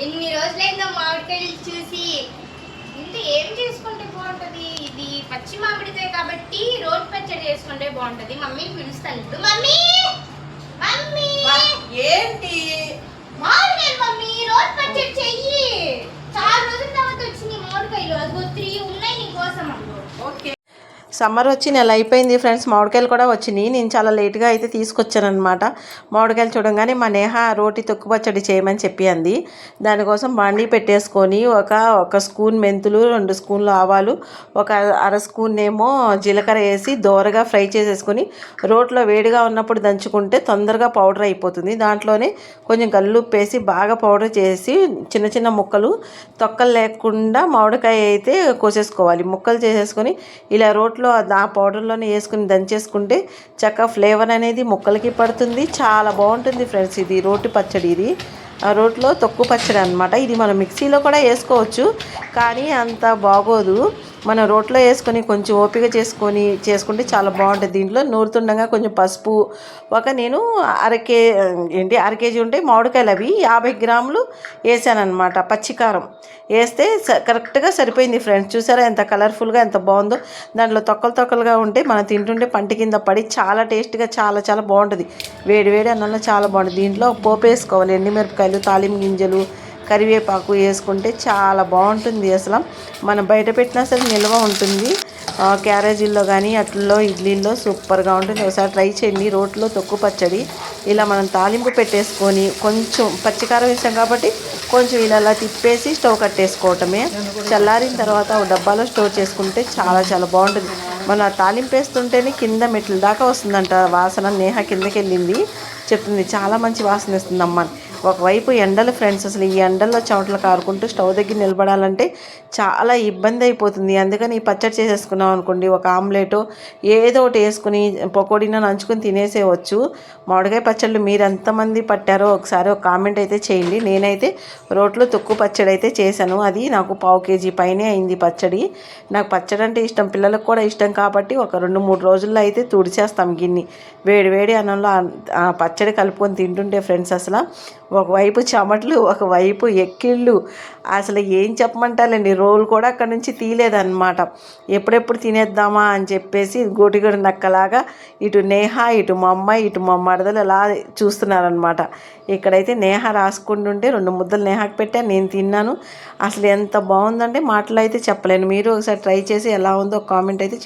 ఇన్ని రోజులైందో మామిడికాయలు చూసి ఇంత ఏం చేసుకుంటే బాగుంటది. ఇది పచ్చి మామిడికాయ కాబట్టి రోడ్ పచ్చడి చేసుకుంటే బాగుంటది. మమ్మీని పిలుస్తాను ఇప్పుడు. మమ్మీ మమ్మీ ఏంటి మామిడికాయలు మమ్మీ రోడ్ పచ్చడి చెయ్యి. చాలా రోజుల తర్వాత వచ్చింది మామిడికాయలు. అదిగో 3 ఉన్నాయి నీకోసం. ఓకే. సమ్మర్ వచ్చి నెల అయిపోయింది ఫ్రెండ్స్. మామిడికాయలు కూడా వచ్చినాయి. నేను చాలా లేట్గా అయితే తీసుకొచ్చాను అనమాట. మామిడికాయలు చూడంగానే మా నేహ రోటి తొక్కు పచ్చడి చేయమని చెప్పి అంది. దానికోసం బాండీ పెట్టేసుకొని ఒక స్పూన్ మెంతులు, 2 స్పూన్లు ఆవాలు, ఒక అర స్పూన్ ఏమో జీలకర్ర వేసి దోరగా ఫ్రై చేసేసుకొని రోట్లో వేడిగా ఉన్నప్పుడు దంచుకుంటే తొందరగా పౌడర్ అయిపోతుంది. దాంట్లోనే కొంచెం గల్లుప్పు వేసి బాగా పౌడర్ చేసి చిన్న చిన్న ముక్కలు తొక్కలు లేకుండా మామిడికాయ అయితే కోసేసుకోవాలి. ముక్కలు చేసేసుకొని ఇలా రోట్లో ఆ పౌడర్లోనే వేసుకుని దంచేసుకుంటే చక్కగా ఫ్లేవర్ అనేది ముక్కలకి పడుతుంది. చాలా బాగుంటుంది ఫ్రెండ్స్. ఇది రోటి పచ్చడి. ఇది రోట్లో తొక్కు పచ్చడి అనమాట. ఇది మనం మిక్సీలో కూడా వేసుకోవచ్చు, కానీ అంత బాగోదు. మనం రోట్లో వేసుకొని కొంచెం ఓపిక చేసుకుంటే చాలా బాగుంటుంది. దీంట్లో నూరుతుండగా కొంచెం పసుపు, నేను అర కేజీ ఉంటే మామిడికాయలు అవి 50 గ్రాములు వేసానమాట. పచ్చికారం వేస్తే కరెక్ట్గా సరిపోయింది ఫ్రెండ్స్. చూసారా ఎంత కలర్ఫుల్గా ఎంత బాగుందో. దాంట్లో తొక్కలుగా ఉంటే మనం తింటుంటే పంటి కింద పడి చాలా టేస్ట్గా చాలా చాలా బాగుంటుంది. వేడి అన్నంలో చాలా బాగుంటుంది. దీంట్లో పోపు వేసుకోవాలి. ఎండుమిరపకాయలు, తాలింపు గింజలు, కరివేపాకు వేసుకుంటే చాలా బాగుంటుంది. అసలు మనం బయట పెట్టినా సరే నిల్వ ఉంటుంది. క్యారేజీల్లో కానీ అట్లలో ఇడ్లీల్లో సూపర్గా ఉంటుంది. ఒకసారి ట్రై చేయండి. రోట్లో తొక్కు పచ్చడి ఇలా మనం తాలింపు పెట్టేసుకొని కొంచెం పచ్చికారం వేసాం కాబట్టి కొంచెం ఇలా తిప్పేసి స్టవ్ కట్టేసుకోవటమే. చల్లారిన తర్వాత ఒక డబ్బాలో స్టోర్ చేసుకుంటే చాలా చాలా బాగుంటుంది. మనం తాలింపు వేస్తుంటేనే కింద మెట్ల దాకా వస్తుందంట వాసన. నేహ కిందకి వెళ్ళింది చెప్తుంది, చాలా మంచి వాసన వస్తుందమ్మా. ఒకవైపు ఎండలు ఫ్రెండ్స్. అసలు ఈ ఎండల్లో చెమటలు కారుకుంటూ స్టవ్ దగ్గర నిలబడాలంటే చాలా ఇబ్బంది అయిపోతుంది. అందుకని ఈ పచ్చడి చేసేసుకున్నాం అనుకోండి, ఒక ఆమ్లెట్ ఏదో ఒకటి వేసుకుని పకోడీన నంచుకొని తినేసేయవచ్చు. మామిడికాయ పచ్చళ్ళు మీరు ఎంతమంది పట్టారో ఒకసారి ఒక కామెంట్ అయితే చేయండి. నేనైతే రోట్లో తొక్కు పచ్చడి అయితే చేశాను. అది నాకు 1/2 కేజీ పైనే అయింది పచ్చడి. నాకు పచ్చడి అంటే ఇష్టం, పిల్లలకు కూడా ఇష్టం కాబట్టి ఒక 2-3 రోజుల్లో అయితే తుడిచేస్తాం గిన్నె. వేడి అన్నంలో ఆ పచ్చడి కలుపుకొని తింటుంటే ఫ్రెండ్స్ అసలు ఒకవైపు చెమటలు, ఒకవైపు ఎక్కిళ్ళు. అసలు ఏం చెప్పమంటారండి, రోల్ కూడా అక్కడ నుంచి తీయలేదన్నమాట. ఎప్పుడెప్పుడు తినేద్దామా అని చెప్పేసి గోటిగూడ నక్కలాగా ఇటు నేహ, ఇటు మా అమ్మాయి, ఇటు మా మరదలు అలా చూస్తున్నారనమాట. ఇక్కడైతే నేహ రాసుకుంటుంటే 2 ముద్దలు నేహకు పెట్టాను, నేను తిన్నాను. అసలు ఎంత బాగుందంటే మాటలు అయితే చెప్పలేను. మీరు ఒకసారి ట్రై చేసి ఎలా ఉందో కామెంట్ అయితే